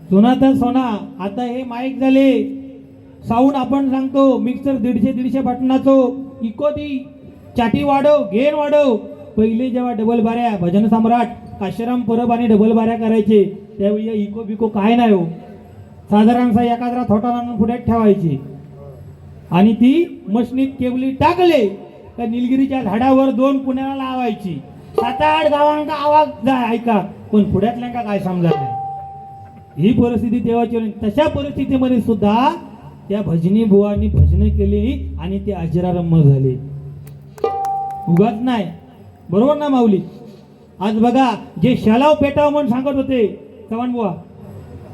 सोना तर सोना. आता हे माईक झाले, साऊंड आपण सांगतो मिक्सर 150 बटनाचो, इको ती चाटी वाढव गेन वाढव. पहिले जेव्हा डबल बाऱ्या भजन सम्राट काशीराम परब आणि डबल बाऱ्या करायचे त्यावेळी इको बिको काय नाही हो. साधारणसा एखादा थोटा आणून पुढे ठेवायची आणि ती मशनीत केबली टाकले तर निलगिरीच्या झाडावर 2 पुण्याला लावायची. 7-8 गावांचा आवाज जाय ऐका, पण पुढ्यातल्या काय समजा नाही. ही परिस्थिती तेव्हाची होती. तशा परिस्थितीमध्ये सुद्धा त्या भजनी बुवांनी भजन केली आणि ते अजरारम्य झाले. उगाच नाही, बरोबर ना माऊली? आज बघा, जे शलाव पेटाव म्हणून सांगत होते चव्हाण बुवा,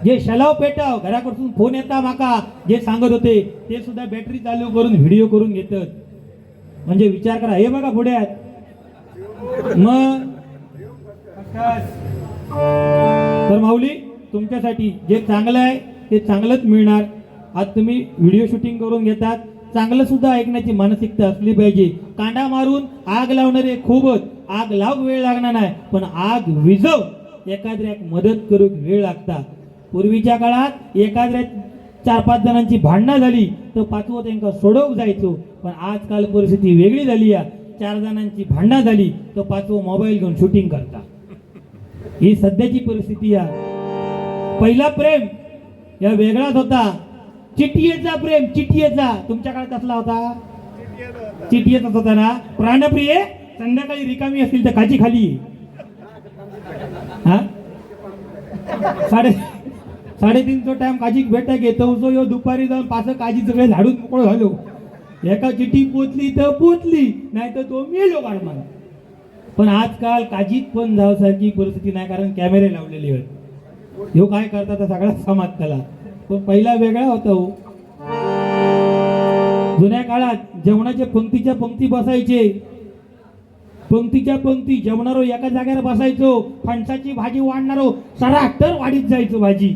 जे शलाव पेटाव घराकडून फोन येता माका जे सांगत होते ते सुद्धा बॅटरी चालू करून व्हिडिओ करून घेतात. म्हणजे विचार करा, हे बघा पुढे आहेत मग. तर माऊली तुमच्यासाठी जे चांगलं आहे ते चांगलंच मिळणार. आज तुम्ही व्हिडिओ शूटिंग करून घेतात, चांगलं सुद्धा ऐकण्याची मानसिकता असली पाहिजे. कांडा मारून आग लावणारे खूपच, आग लावूक वेळ लागणार नाही, पण आग विझव एखाद्या मदत करूक वेळ लागता. पूर्वीच्या काळात एखाद्या 4-5 जणांची भांडणं झाली तर 5वं त्यांना सोडवून जायचो, पण आजकाल परिस्थिती वेगळी झाली आहे. 4 जणांची भांडणं झाली तर 5वं मोबाईल घेऊन शूटिंग करता. ही सध्याची परिस्थिती आहे. पहिला प्रेम या वेगळाच होता. चिठ्ठीचा प्रेम, चिठ्ठीचा. तुमच्या काळात कसला होता? चिठ्ठीचाच होता ना. प्राणप्रिय संध्याकाळी रिकामी असतील तर काची खाली हा 3:30 टाइम काजी भेटा घेतो सो यो दुपारी जाऊन 5 काजी सगळे झाडून मोकळं झालो. एका चिठ्ठी पोचली तर पोचली, नाही तर तो मेलो काढमान. पण आजकाल काजीत पण जावसारखी परिस्थिती नाही, कारण कॅमेरे लावलेले आहेत. ह्यो काय करतात सगळा समाज त्याला. पण पहिला वेगळा होता हो. जुन्या काळात जेवणाच्या पंक्तीच्या पंक्ती बसायचे, पंक्तीच्या पंक्ती जेवणारो एका जागेवर बसायचो. फणसाची भाजी वाढणारो सराटर वाढीत जायचो भाजी.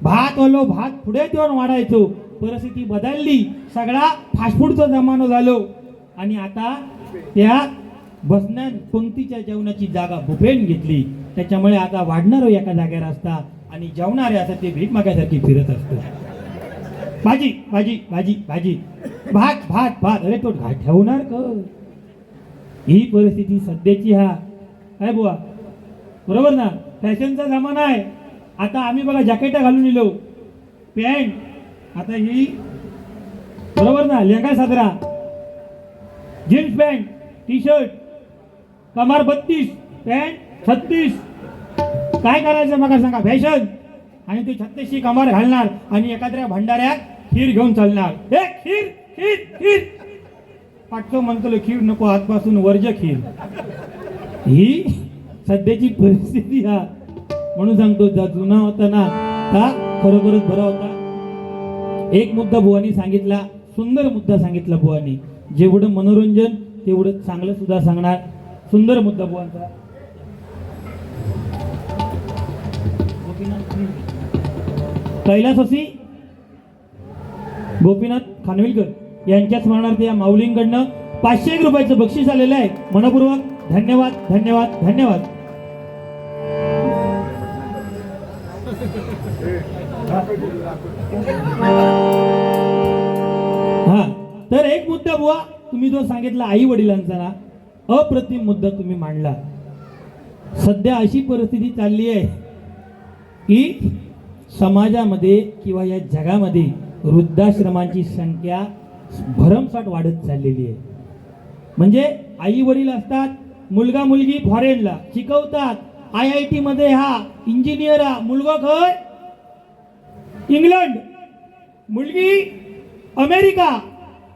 भात ओलो भात पुढे देऊन वाढायचो. परिस्थिती बदलली, सगळा फास्टफूडचा जमाना झालो आणि आता त्या बसण्या पंक्तीच्या जेवणाची जागा बुफेन घेतली. त्याच्यामुळे आता वाढणारो एका जागेवर असता आणि जेवणारे असतात ते भीक मागायसारखी फिरत असतो. भाजी भाजी भाजी भाजी भात भात भात, अरे तो ठेवणार का? ही परिस्थिती सध्याची हा काय बुवा, बरोबर ना? फॅशनचा जमाना आहे. आता आम्ही बघा जॅकेट घालून इलो, पॅन्ट, आता ही बरोबर ना, लेंगा साजरा, जीन्स पॅन्ट, टी शर्ट, कमार 32, पॅन्ट 36. काय करायचं मग सांगा? फॅशन. आणि ते 36ची कमार घालणार आणि एखाद्या भंडाऱ्यात खीर घेऊन चालणार. हे खीर खीर खीर पाठतो म्हणतो, खीर नको, आजपासून वर्ज खीर. ही सध्याची परिस्थिती हा. म्हणून सांगतो, जुना होता ना हा खरोखरच बरा होता. एक मुद्दा बुवानी सांगितला, सुंदर मुद्दा सांगितला बुवानी. जेवढं मनोरंजन तेवढं चांगलं सुद्धा सांगणार. सुंदर मुद्दा बुवांचा. कैलासवासी गोपीनाथ खानविलकर यांच्या स्मरणार्थ या माऊलींकडनं 501 रुपयाचं बक्षीस आलेलं आहे. मनपूर्वक धन्यवाद धन्यवाद धन्यवाद. हा, तर एक मुद्दा बुवा तुम्ही जो सांगितला आई वडिलांचा ना, अप्रतिम मुद्दा तुम्ही मांडला. सध्या अशी परिस्थिती चालली आहे की समाजामध्ये किंवा या जगामध्ये वृद्धाश्रमांची संख्या भरमसाठ वाढत चाललेली आहे. म्हणजे आई वडील असतात, मुलगा मुलगी फॉरेनला शिकवतात, IIT मध्ये हा इंजिनियर, हा मुलगा खय इंग्लंड, मुलगी अमेरिका.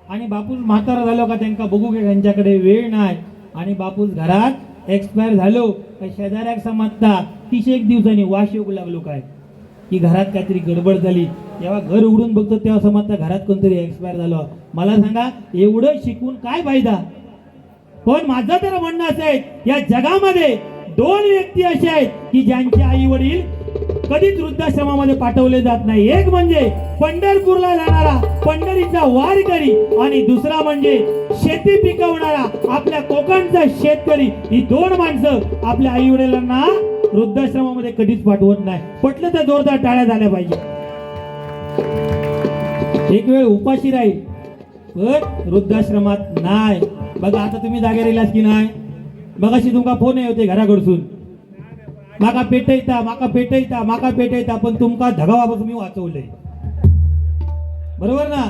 आणि बापूस म्हातारा झालो का त्यांना बघू का त्यांच्याकडे वेळ नाही. आणि बापूस घरात एक्सपायर झालो काय शेजाऱ्याक समजता 31 दिवसांनी वाश येऊ लागलो काय की घरात काहीतरी गडबड झाली. जेव्हा घर उघडून बघतो तेव्हा समजता घरात कोणतरी एक्सपायर झालो. मला सांगा, एवढं शिकून काय फायदा? पण माझं तर म्हणणं असं आहे, या जगामध्ये 2 व्यक्ती असे आहेत की ज्यांचे आई वडील कधीच वृद्धाश्रमामध्ये पाठवले जात नाही. एक म्हणजे पंढरपूरला जाणारा पंढरीचा वारकरी आणि दुसरा म्हणजे शेती पिकवणारा आपल्या कोकणचा शेतकरी. ही 2 माणसं आपल्या आई वडिलांना वृद्धाश्रमामध्ये कधीच पाठवत नाही. पटलं तर जोरदार टाळ्या झाल्या पाहिजे. एक वेळ उपाशी राहील पण वृद्धाश्रमात नाही. बघा आता तुम्ही जागेवर येलास की नाही. मगाशी तुमका फोन होते घराकडसून, माका पेटयता माका पेटयता माका पेटयता, पण तुमका धगावापासून मी वाचवलंय. बरोबर ना.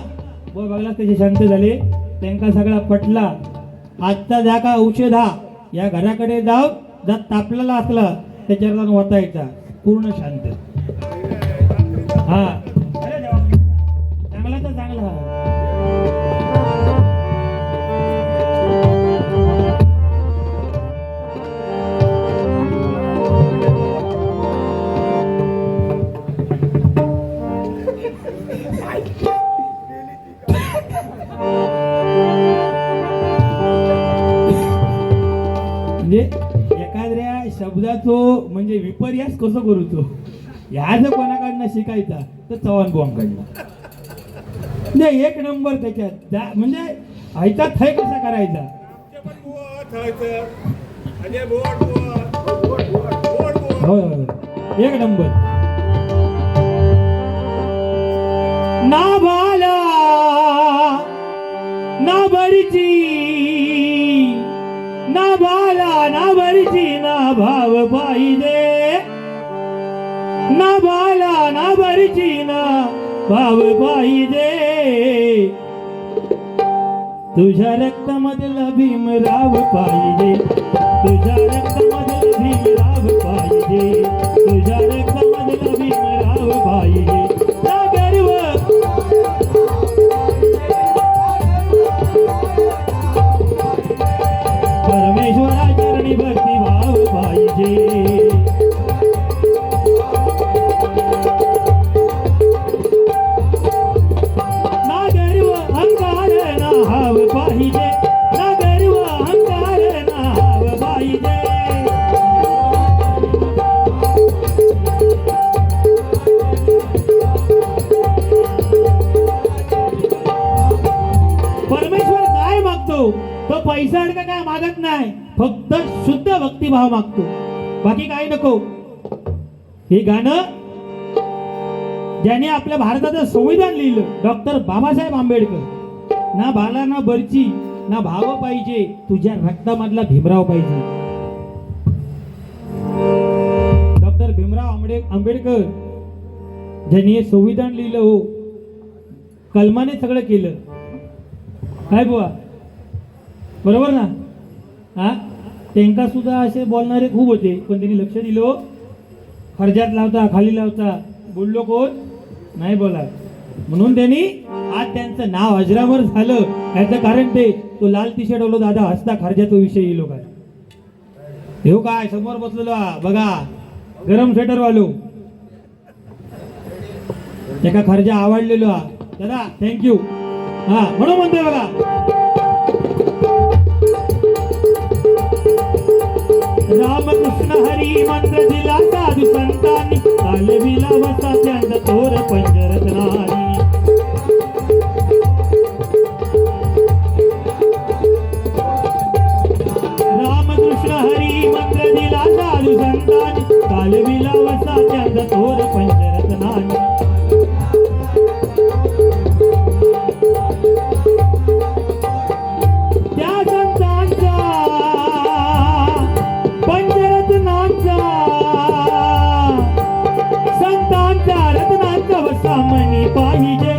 बघला त्याचे शांत झाले, त्यांना सगळा पटला. आजचा जा का औषध हा या घराकडे जाऊ, जर तापलेला असला त्याच्यावर जाऊन वाचायचा, पूर्ण शांत. हा चांगला तर चांगला. म्हणजे एखाद्या शब्दाचो म्हणजे विपर्यास कसं करू तो, ह्याच कोणाकडनं शिकायचा तर चव्हाण बुवांकडनं. म्हणजे एक नंबर त्याच्यात म्हणजे आयता थय कसा करायचा. एक नंबर. ना भाला ना बरीची, ना भाला ना बरीची, ना भाव पाहिजे. ना भाला ना बरीची, ना भाव पाहिजे. तुझ्या रक्तामधला भीमराव पाहिजे. तुझ्या रक्तामधला भीमराव पाहिजे. तुझ्या रक्तामधला भीमराव पाहिजे. ना गर्व परमेश्वरा चरणी भक्तिभाव पाहिजे. ना गर्व अहंकार ना हाव पाहिजे. ना गर्व अहंकार ना हाव पाहिजे. परमेश्वर काय मागतो तो पैसा अडका काय मागत नाही, फक्त शुद्ध भक्तिभाव मागतो, बाकी काही नको. हे गाणं ज्याने आपल्या भारताचं संविधान लिहिलं, डॉक्टर बाबासाहेब आंबेडकर. ना भाला ना बरची, ना भाव पाहिजे. तुझ्या रक्तामधला भीमराव पाहिजे. डॉक्टर भीमराव आंबेडकर ज्यांनी संविधान लिहिलं हो, कलमाने सगळं केलं. काय बुवा बरोबर ना. हा त्यांका सुद्धा असे बोलणारे खूप होते, पण त्यांनी लक्ष दिलं. खर्जात लावता खाली लावता बोललो कोण नाही बोला, म्हणून त्यांनी आज त्यांचं नाव अजरामर झालं. याचं कारण ते तो लाल टी शर्ट ओलो दादा हसता खर्जाचा विषय येलो काय. हे काय समोर बसलेलो बघा गरम स्वेटर वालो, त्याका खर्जा आवडलेलो दादा थँक्यू. हा म्हणून म्हणतोय बघा. रामकृष्ण हरी मंत्र दिला साधू संतांनी, कालविला वसा त्यांचा थोर पंजरत नारी. रामकृष्ण हरी मंत्र दिला साधू संतांनी, कालविला वसा त्यांचा थोर पंजरत नारी. सामनी पाहिजे.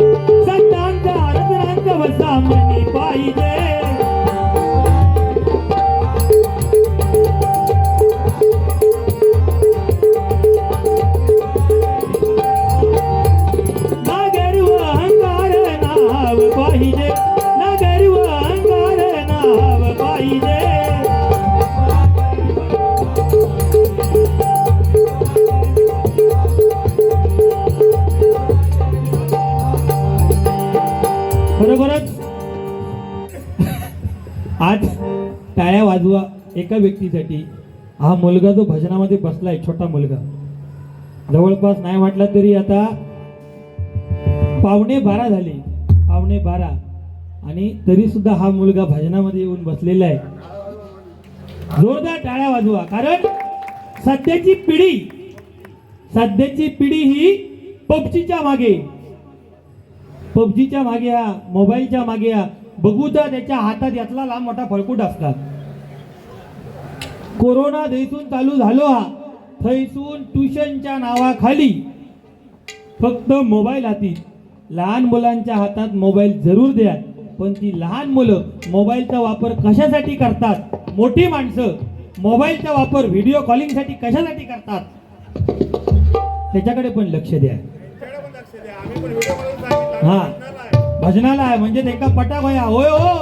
संतांचा रत्नांचा सामनी पाहिजे. ना गर्व अहंकार नाव पाहिजे. ना गर्व अहंकार नाव पाहिजे. बरोबरच आज टाळ्या वाजवा एका व्यक्तीसाठी. हा मुलगा जो भजनामध्ये बसलाय, छोटा मुलगा, जवळपास नाही म्हटला तरी आता 11:15 झाले, 11:15, आणि तरी सुद्धा हा मुलगा भजनामध्ये येऊन बसलेला आहे. जोरदार टाळ्या वाजवा, कारण सध्याची पिढी ही पबजीच्या मागे हा मोबाईलच्या मागे हा बघू तर त्याच्या हातात यातला लांब मोठा फळकूट असतात. कोरोना थैसून चालू झालो हा थैसून ट्युशनच्या नावाखाली फक्त मोबाईल हाती. लहान मुलांच्या हातात मोबाईल जरूर द्या, पण ती लहान मुलं मोबाईलचा वापर कशासाठी करतात, मोठी माणसं मोबाईलचा वापर व्हिडिओ कॉलिंगसाठी कशासाठी करतात त्याच्याकडे पण लक्ष द्या. हा भजनाला आहे म्हणजे ते का पटाक होया होय हो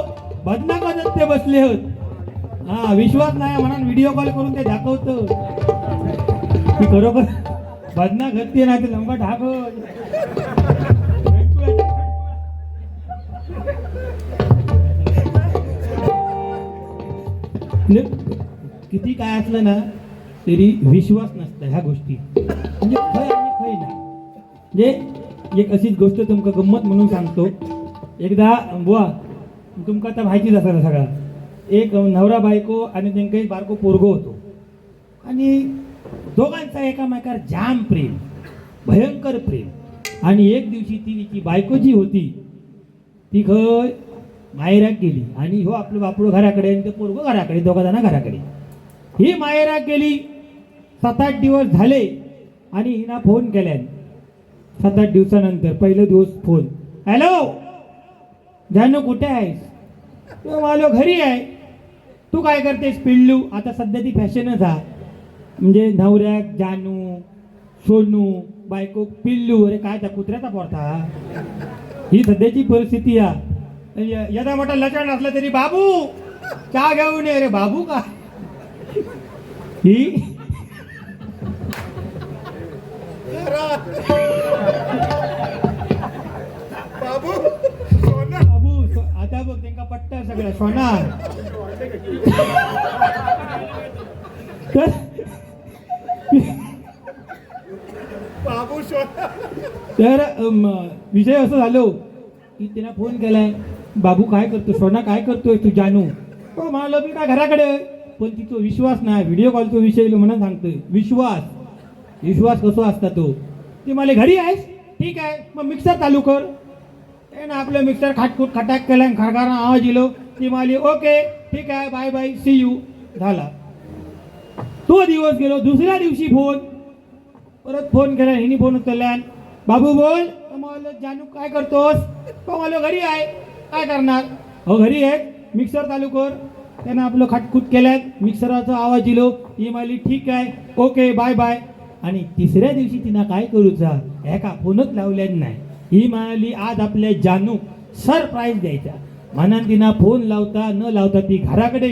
भजना करत ते बसले होत. हा विश्वास नाही म्हणून व्हिडिओ कॉल करून ते दाखवतं की खरोखर भजना घडते नाही ते लंबा ढाकत. किती काय असलं ना तरी विश्वास नसतं ह्या गोष्टी म्हणजे खय आणि खय ना. म्हणजे एक अशीच गोष्ट तुमका गंमत म्हणून सांगतो. एकदा बुवा तुमका आता माहितीच असाल सगळा एक नवरा बायको आणि त्यांना एक बारको पोरगो होतो आणि दोघांचा एकामेकावर जाम प्रेम भयंकर प्रेम. आणि एक दिवशी तिची बायको जी होती ती खय मायराक गेली आणि हो आपलं बापडो घराकडे आणि ते पोरगो घराकडे दोघा जण घराकडे. ही मायराक गेली 7-8 दिवस झाले आणि हिना फोन केल्यान 7-8 दिवसानंतर पहिला दिवस फोन हॅलो जानू कुठे आहेस. तो मालो घरी आहे. तू काय करतेस पिल्लू. आता सध्या ती फॅशनच हा म्हणजे नवऱ्याक जानू सोनू बायको पिल्लू. अरे काय त्या कुत्र्याचा पोरता ही सध्याची परिस्थिती हा. यदा मोठा लचण असला तरी बाबू चहा घेऊन ये रे बाबू का ही बाबू आता बघ त्यांना पट्ट सगळं सोना. तर विषय असं झालो की तिने फोन केलाय बाबू काय करतो सोना काय करतोय तू जानू. हो मला मी काय घराकडे पण तिचा विश्वास नाही. व्हिडिओ कॉलचा विषय म्हणून सांगतोय विश्वास कसा असता तो. ती मला घरी आहेस ठीक आहे मग मिक्सर चालू कर. ना आपलं मिक्सर खाटकूट खटाक केला खडकारा आवाज दिलो. ती माली ओके ठीक आहे बाय बाय सी यू झाला. तो दिवस गेलो. दुसऱ्या दिवशी परत फोन केला. हिनी फोन उचलल्यान बाबू बोल. मला जानू काय करतोस. तो मला घरी आहे काय करणार. हो घरी आहे मिक्सर चालू कर. त्यानं आपलं खटखुट केल्यात मिक्सराचा आवाज दिलो. ही माली ठीक आहे ओके बाय बाय. आणि तिसऱ्या दिवशी तिनं काय करूचा एका फोनच लावल्यान नाही. ही म्हणाली आज आपल्या जानू सरप्राईज द्यायचा म्हणून तिनं फोन लावता न लावता ती घराकडे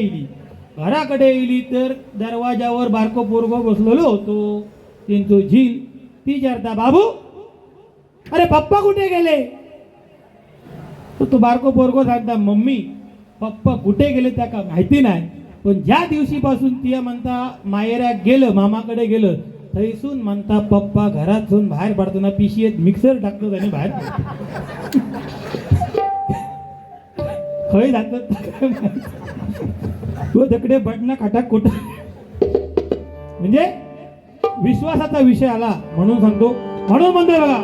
येली तर दरवाजावर बारको पोरगो बसलेलो होतो. त्यांचं झील ती विचारता बाबू अरे पप्पा कुठे गेले. तो बारको पोरगो सांगता मम्मी पप्पा कुठे गेले त्या का माहिती नाही पण ज्या दिवशीपासून ती म्हणता मायऱ्या गेलं मामाकडे गेलं थैसून म्हणता पप्पा घरातून बाहेर पडताना पिशीत मिक्सर टाकतो आणि बाहेर खय जातात तो तिकडे बटना खटाक कोटा. म्हणजे विश्वासाचा विषय आला म्हणून सांगतो म्हणून म्हणतोय बघा